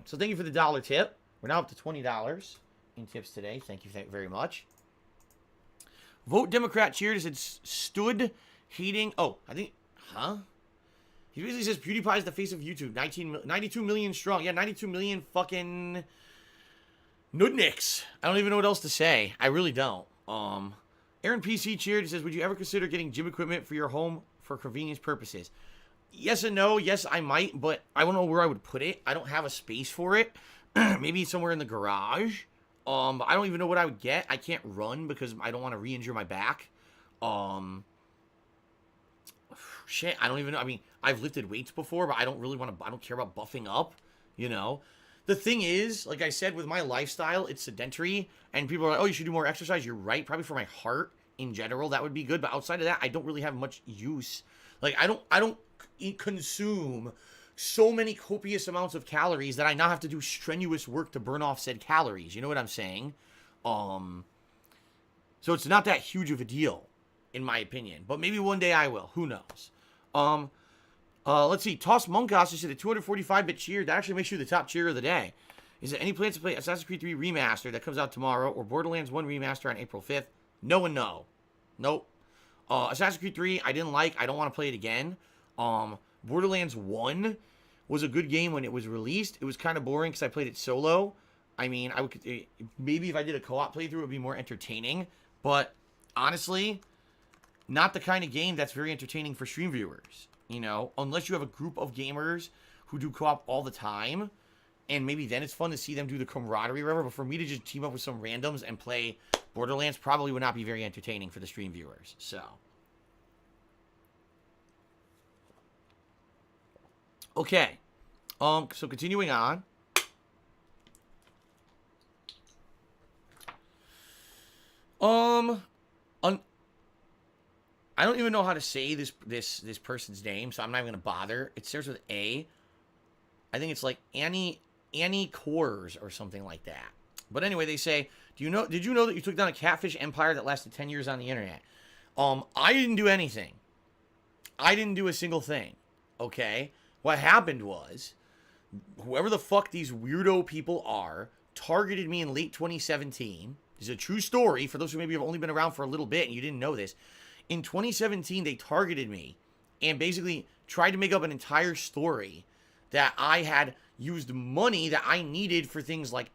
So thank you for the $1 tip. We're now up to $20 in tips today. Thank you very much. Vote Democrat cheered as it stood hating. Oh, I think, huh? He basically says PewDiePie is the face of YouTube. 92 million strong. Yeah, 92 million fucking nudniks. I don't even know what else to say. I really don't. Aaron PC cheered. He says, would you ever consider getting gym equipment for your home for convenience purposes? Yes and no. Yes, I might, but I don't know where I would put it. I don't have a space for it. Maybe somewhere in the garage. But I don't even know what I would get. I can't run because I don't want to re-injure my back. Shit, I don't even know. I mean, I've lifted weights before, but I don't really want to, I don't care about buffing up, you know? The thing is, like I said, with my lifestyle, it's sedentary, and people are like, oh, you should do more exercise. You're right. Probably for my heart in general, that would be good. But outside of that, I don't really have much use. Like, I don't consume so many copious amounts of calories that I now have to do strenuous work to burn off said calories. You know what I'm saying? So it's not that huge of a deal, in my opinion. But maybe one day I will. Who knows? Let's see. Toss Monkos just did a 245-bit cheer. That actually makes you the top cheer of the day. Is there any plans to play Assassin's Creed 3 Remaster that comes out tomorrow, or Borderlands 1 Remaster on April 5th? No and no. Nope. Assassin's Creed 3, I didn't like. I don't want to play it again. Borderlands 1 was a good game when it was released. It was kind of boring because I played it solo. I mean, maybe if I did a co-op playthrough, it would be more entertaining. But honestly, not the kind of game that's very entertaining for stream viewers, you know, unless you have a group of gamers who do co-op all the time, and maybe then it's fun to see them do the camaraderie or whatever. But for me to just team up with some randoms and play Borderlands probably would not be very entertaining for the stream viewers. So, okay, so continuing on. I don't even know how to say this person's name, so I'm not even gonna bother. It starts with A. I think it's like Annie Coors or something like that. But anyway, they say, did you know that you took down a catfish empire that lasted 10 years on the internet? I didn't do anything. I didn't do a single thing. Okay? What happened was, whoever the fuck these weirdo people are targeted me in late 2017. This is a true story for those who maybe have only been around for a little bit and you didn't know this. In 2017, they targeted me and basically tried to make up an entire story that I had used money that I needed for things like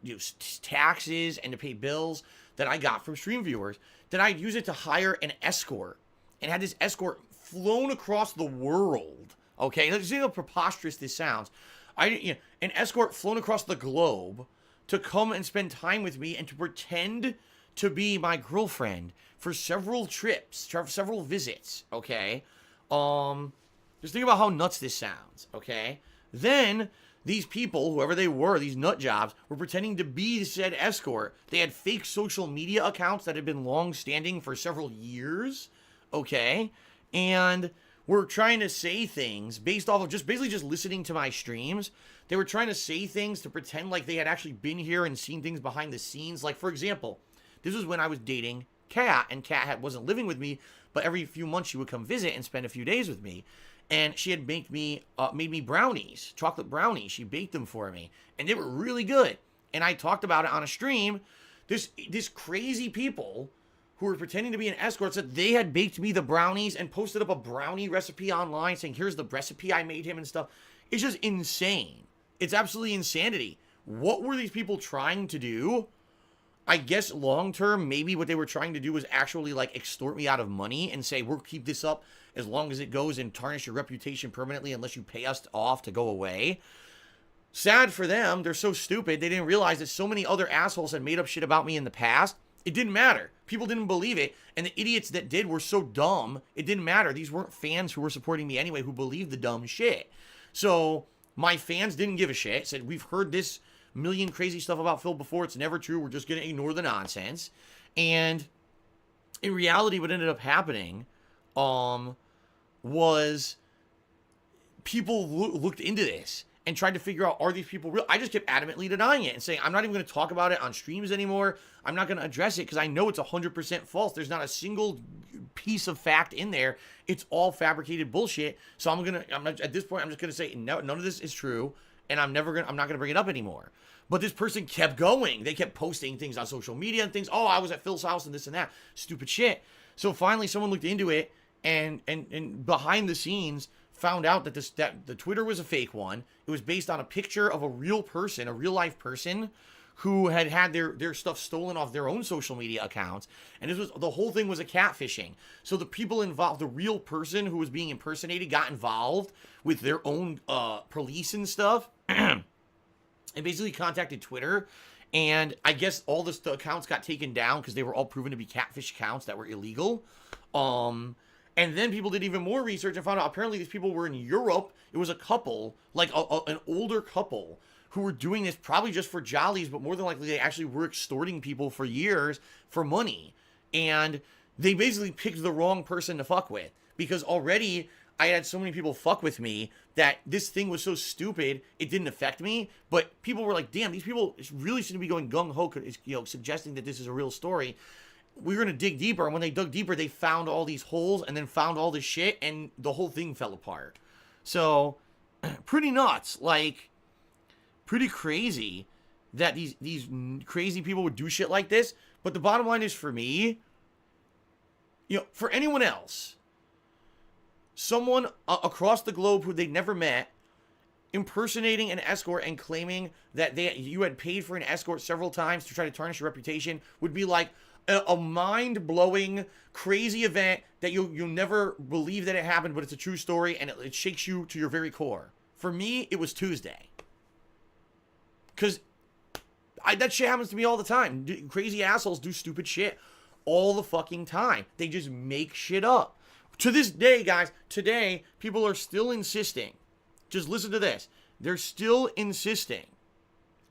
you know, taxes and to pay bills that I got from stream viewers, that I'd use it to hire an escort and had this escort flown across the world. Okay, let's see how preposterous this sounds. An escort flown across the globe to come and spend time with me and to pretend to be my girlfriend for several trips, several visits, okay? Just think about how nuts this sounds, okay? Then, these people, whoever they were, these nut jobs, were pretending to be said escort. They had fake social media accounts that had been long-standing for several years, okay? And were trying to say things based off of basically just listening to my streams. They were trying to say things to pretend like they had actually been here and seen things behind the scenes. Like, for example, this was when I was dating Kat, and Kat wasn't living with me, but every few months she would come visit and spend a few days with me. And she had made me brownies, chocolate brownies. She baked them for me, and they were really good. And I talked about it on a stream. This crazy people who were pretending to be an escort said they had baked me the brownies and posted up a brownie recipe online saying, here's the recipe I made him and stuff. It's just insane. It's absolutely insanity. What were these people trying to do? I guess long term, maybe what they were trying to do was actually like extort me out of money and say, we'll keep this up as long as it goes and tarnish your reputation permanently unless you pay us off to go away. Sad for them. They're so stupid. They didn't realize that so many other assholes had made up shit about me in the past. It didn't matter. People didn't believe it. And the idiots that did were so dumb, it didn't matter. These weren't fans who were supporting me anyway who believed the dumb shit. So My fans didn't give a shit. Said, we've heard this million crazy stuff about Phil before. It's never true. We're just going to ignore the nonsense. And in reality, what ended up happening was people looked into this and tried to figure out, are these people real? I just kept adamantly denying it and saying, I'm not even going to talk about it on streams anymore. I'm not going to address it because I know it's 100% false. There's not a single piece of fact in there. It's all fabricated bullshit. So at this point, I'm just going to say, no, none of this is true. And I'm not going to bring it up anymore. But this person kept going. They kept posting things on social media and things. Oh, I was at Phil's house and this and that. Stupid shit. So finally, someone looked into it and behind the scenes found out that the Twitter was a fake one. It was based on a picture of a real person, a real life person who had their stuff stolen off their own social media accounts. And the whole thing was a catfishing. So the people involved, the real person who was being impersonated, got involved with their own police and stuff. And basically contacted Twitter. And I guess all the accounts got taken down because they were all proven to be catfish accounts that were illegal. And then people did even more research and found out apparently these people were in Europe. It was a couple, like an older couple, who were doing this probably just for jollies, but more than likely they actually were extorting people for years for money. And they basically picked the wrong person to fuck with because already I had so many people fuck with me that this thing was so stupid it didn't affect me. But people were like, damn, these people really shouldn't be going gung-ho, suggesting that this is a real story. We were going to dig deeper, and when they dug deeper, they found all these holes and then found all this shit, and the whole thing fell apart. So, pretty nuts. Like, pretty crazy that these crazy people would do shit like this. But the bottom line is, for me, for anyone else, someone across the globe who they'd never met, impersonating an escort and claiming that you had paid for an escort several times to try to tarnish your reputation would be like a mind-blowing, crazy event that you'll never believe that it happened, but it's a true story, and it shakes you to your very core. For me, it was Tuesday. Because that shit happens to me all the time. Crazy assholes do stupid shit all the fucking time. They just make shit up. To this day, guys, today, people are still insisting. Just listen to this. They're still insisting,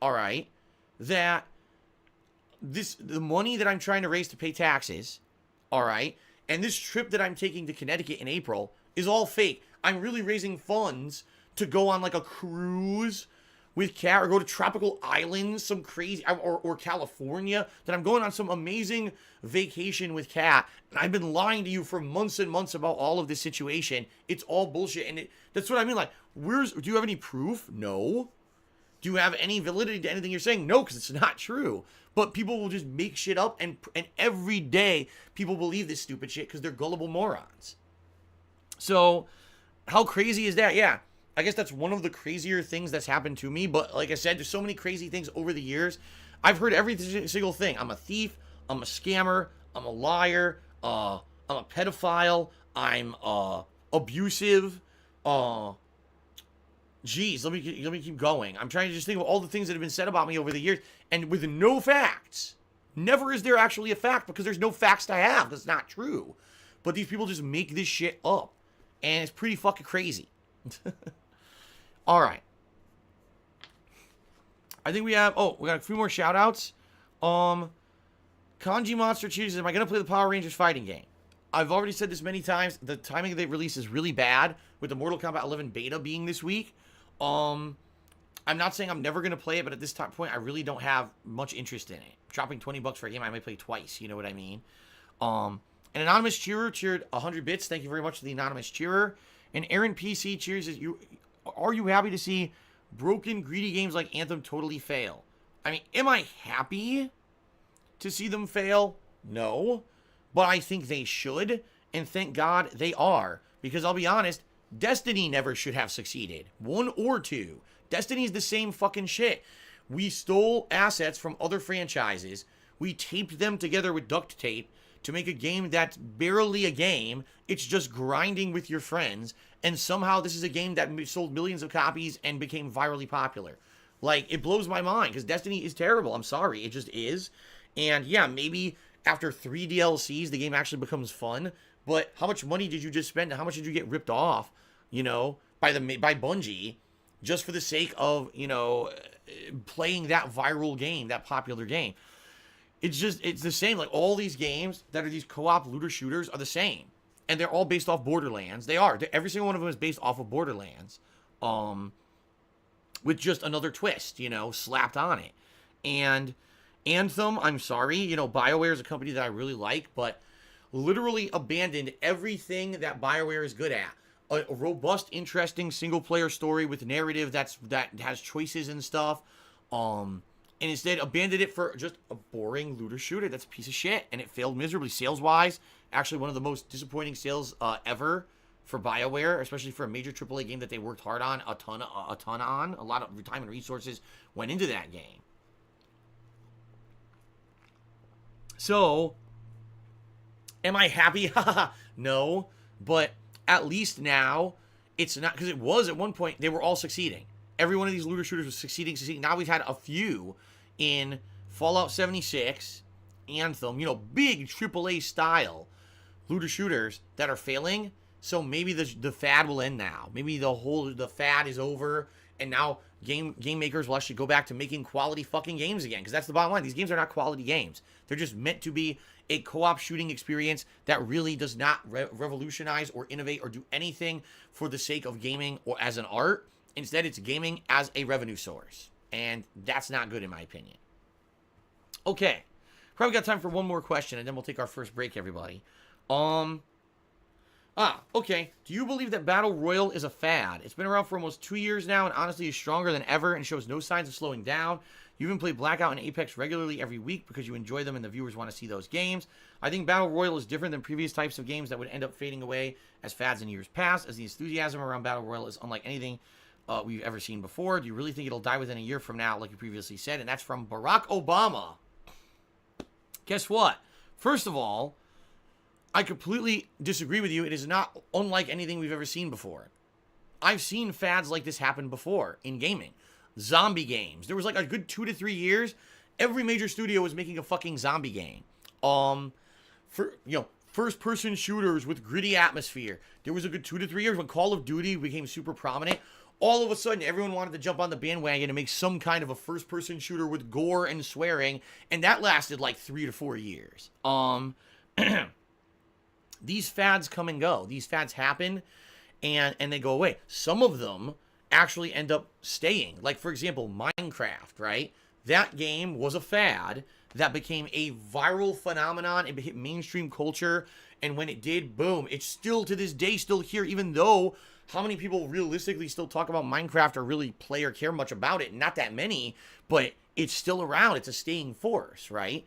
all right, that the money that I'm trying to raise to pay taxes, all right, and this trip that I'm taking to Connecticut in April is all fake. I'm really raising funds to go on like a cruise with Kat or go to tropical islands, some crazy, or California, that I'm going on some amazing vacation with Kat. And I've been lying to you for months and months about all of this situation. It's all bullshit. And that's what I mean. Like, do you have any proof? No. Do you have any validity to anything you're saying? No, because it's not true. But people will just make shit up, and every day people believe this stupid shit because they're gullible morons. So, how crazy is that? Yeah, I guess that's one of the crazier things that's happened to me. But like I said, there's so many crazy things over the years. I've heard every single thing. I'm a thief. I'm a scammer. I'm a liar. I'm a pedophile. I'm abusive. Geez, let me keep going. I'm trying to just think of all the things that have been said about me over the years, and with no facts. Never is there actually a fact, because there's no facts to have. That's not true. But these people just make this shit up, and it's pretty fucking crazy. All right. I think we got a few more shout outs. Kanji Monster Cheese says, am I going to play the Power Rangers fighting game? I've already said this many times. The timing of the release is really bad, with the Mortal Kombat 11 beta being this week. I'm not saying I'm never going to play it, but at this point, I really don't have much interest in it. Dropping $20 for a game I might play twice, you know what I mean? An Anonymous Cheerer cheered 100 bits. Thank you very much to the Anonymous Cheerer. And Aaron PC cheers, are you happy to see broken, greedy games like Anthem totally fail? I mean, am I happy to see them fail? No. But I think they should, and thank God they are. Because I'll be honest, Destiny never should have succeeded. 1 or 2. Destiny's the same fucking shit. We stole assets from other franchises. We taped them together with duct tape to make a game that's barely a game. It's just grinding with your friends. And somehow this is a game that sold millions of copies and became virally popular. Like, it blows my mind, because Destiny is terrible. I'm sorry. It just is. And yeah, maybe after 3 DLCs, the game actually becomes fun. But how much money did you just spend? How much did you get ripped off, by Bungie, just for the sake of, playing that viral game, that popular game. It's the same. Like, all these games that are these co-op looter shooters are the same. And they're all based off Borderlands. They are. Every single one of them is based off of Borderlands. With just another twist, slapped on it. And Anthem, I'm sorry, BioWare is a company that I really like, but literally abandoned everything that BioWare is good at. A robust, interesting single-player story with narrative that has choices and stuff. And instead abandoned it for just a boring looter shooter that's a piece of shit. And it failed miserably sales-wise. Actually, one of the most disappointing sales ever for BioWare, especially for a major AAA game that they worked hard on, a ton on. A lot of time and resources went into that game. So, am I happy? No, but at least now it's not, because it was at one point, they were all succeeding. Every one of these looter shooters was succeeding. Now we've had a few in Fallout 76, Anthem, big AAA style looter shooters that are failing. So maybe the fad will end now. Maybe the fad is over, and now game makers will actually go back to making quality fucking games again. Because that's the bottom line. These games are not quality games. They're just meant to be a co-op shooting experience that really does not revolutionize or innovate or do anything for the sake of gaming or as an art. Instead, it's gaming as a revenue source. And that's not good in my opinion. Okay. Probably got time for one more question, and then we'll take our first break, everybody. Okay. Do you believe that Battle Royale is a fad? It's been around for almost 2 years now, and honestly is stronger than ever and shows no signs of slowing down. You even play Blackout and Apex regularly every week because you enjoy them and the viewers want to see those games. I think Battle Royale is different than previous types of games that would end up fading away as fads in years past, as the enthusiasm around Battle Royale is unlike anything we've ever seen before. Do you really think it'll die within a year from now, like you previously said? And that's from Barack Obama. Guess what? First of all, I completely disagree with you. It is not unlike anything we've ever seen before. I've seen fads like this happen before in gaming. Zombie games. There was like a good 2 to 3 years, every major studio was making a fucking zombie game. First-person shooters with gritty atmosphere. There was a good 2 to 3 years when Call of Duty became super prominent. All of a sudden, everyone wanted to jump on the bandwagon and make some kind of a first-person shooter with gore and swearing, and that lasted like 3 to 4 years. These fads come and go. These fads happen, and they go away. Some of them actually end up staying. Like, for example, Minecraft, right? That game was a fad that became a viral phenomenon. It hit mainstream culture, and when it did, boom, it's still to this day still here, even though how many people realistically still talk about Minecraft or really play or care much about it? Not that many, but it's still around. It's a staying force, right?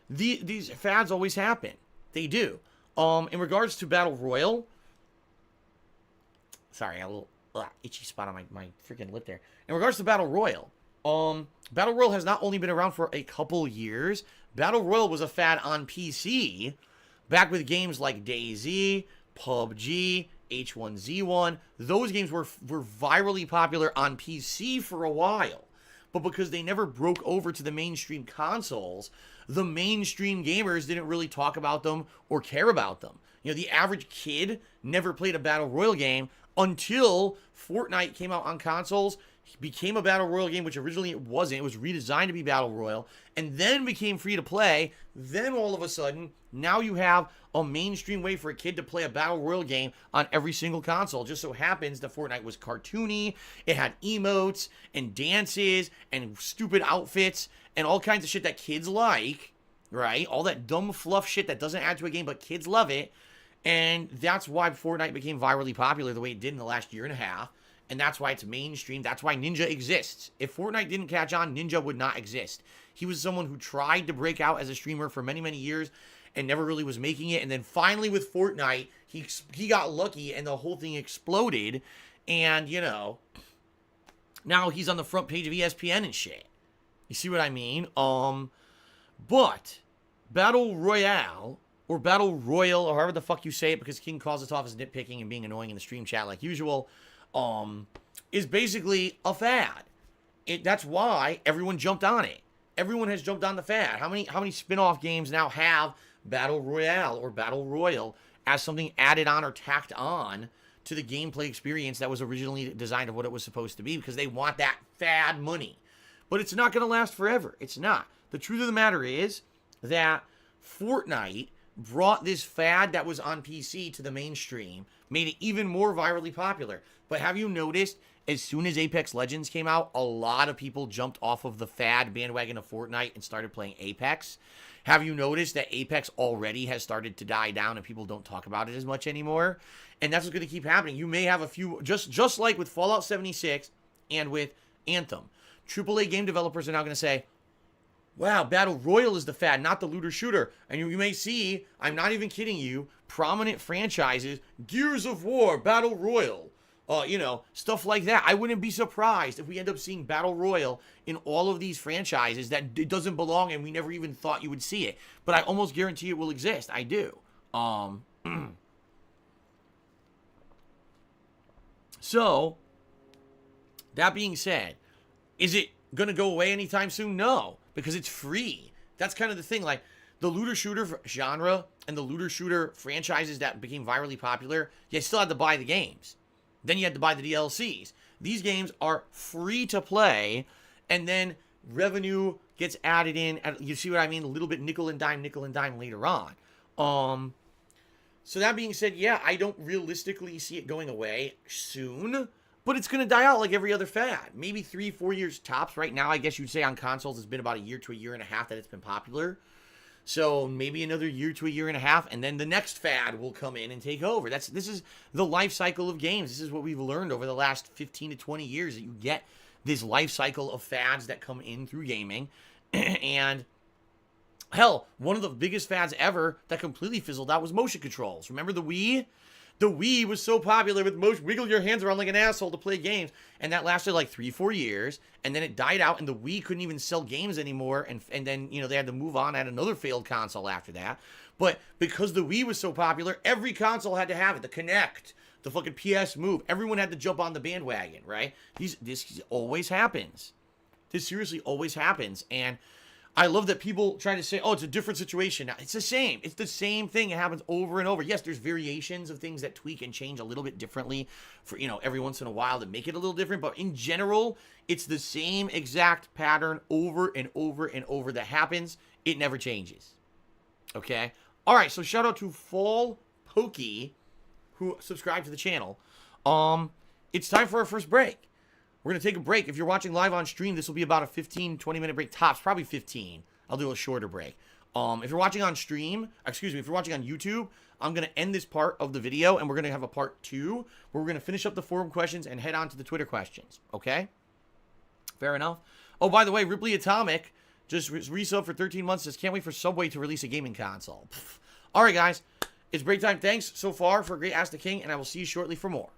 These fads always happen. They do. In regards to Battle Royale, sorry, a little itchy spot on my freaking lip there. In regards to Battle Royale, Battle Royale has not only been around for a couple years. Battle Royale was a fad on PC back with games like DayZ, PUBG, H1Z1. Those games were virally popular on PC for a while. But because they never broke over to the mainstream consoles, the mainstream gamers didn't really talk about them or care about them. The average kid never played a Battle Royale game until Fortnite came out on consoles, became a Battle Royale game, which originally it wasn't. It was redesigned to be Battle Royale, and then became free to play. Then all of a sudden, now you have a mainstream way for a kid to play a Battle Royale game on every single console. Just so happens that Fortnite was cartoony. It had emotes and dances and stupid outfits and all kinds of shit that kids like, right? All that dumb fluff shit that doesn't add to a game, but kids love it. And that's why Fortnite became virally popular the way it did in the last year and a half. And that's why it's mainstream. That's why Ninja exists. If Fortnite didn't catch on, Ninja would not exist. He was someone who tried to break out as a streamer for many, many years and never really was making it. And then finally with Fortnite, he got lucky and the whole thing exploded. And, now he's on the front page of ESPN and shit. You see what I mean? But Battle Royale, or Battle Royal, or however the fuck you say it, because King calls us off as nitpicking and being annoying in the stream chat like usual, is basically a fad. That's why everyone jumped on it. Everyone has jumped on the fad. How many spin-off games now have Battle Royale or Battle Royal as something added on or tacked on to the gameplay experience that was originally designed of what it was supposed to be, because they want that fad money. But it's not going to last forever. It's not. The truth of the matter is that Fortnite brought this fad that was on PC to the mainstream, made it even more virally popular. But have you noticed, as soon as Apex Legends came out, a lot of people jumped off of the fad bandwagon of Fortnite and started playing Apex? Have you noticed that Apex already has started to die down and people don't talk about it as much anymore? And that's what's going to keep happening. You may have a few, just like with Fallout 76 and with Anthem, AAA game developers are now going to say, wow, Battle Royale is the fad, not the looter shooter. And you may see, I'm not even kidding you, prominent franchises, Gears of War, Battle Royale, stuff like that. I wouldn't be surprised if we end up seeing Battle Royale in all of these franchises that it doesn't belong and we never even thought you would see it. But I almost guarantee it will exist. I do. So, that being said, is it going to go away anytime soon? No, because it's free. That's kind of the thing. Like, the looter shooter genre and the looter shooter franchises that became virally popular, you still had to buy the games. Then you had to buy the DLCs. These games are free to play, and then revenue gets added in. You see what I mean? A little bit nickel and dime later on. So that being said, yeah, I don't realistically see it going away soon, but it's going to die out like every other fad. Maybe 3-4 years tops. Right now, I guess you'd say on consoles, it's been about a year to a year and a half that it's been popular. So maybe another year to a year and a half, and then the next fad will come in and take over. This is the life cycle of games. This is what we've learned over the last 15 to 20 years, that you get this life cycle of fads that come in through gaming. And hell, one of the biggest fads ever that completely fizzled out was motion controls. Remember the Wii? The Wii was so popular with motion, wiggle your hands around like an asshole to play games. And that lasted like 3-4 years. And then it died out and the Wii couldn't even sell games anymore. And then, they had to move on at another failed console after that. But because the Wii was so popular, every console had to have it. The Kinect, the fucking PS Move. Everyone had to jump on the bandwagon, right? This always happens. This seriously always happens. And I love that people try to say, oh, it's a different situation now. It's the same. It's the same thing. It happens over and over. Yes, there's variations of things that tweak and change a little bit differently for, every once in a while to make it a little different. But in general, it's the same exact pattern over and over and over that happens. It never changes. Okay? All right, so shout out to Fall Pokey, who subscribed to the channel. It's time for our first break. We're going to take a break. If you're watching live on stream, this will be about a 15, 20-minute break tops, probably 15. I'll do a shorter break. If you're watching on stream, if you're watching on YouTube, I'm going to end this part of the video, and we're going to have a part 2, where we're going to finish up the forum questions and head on to the Twitter questions. Okay? Fair enough. Oh, by the way, Ripley Atomic just resub for 13 months. Says, can't wait for Subway to release a gaming console. All right, guys. It's break time. Thanks so far for a great Ask the King, and I will see you shortly for more.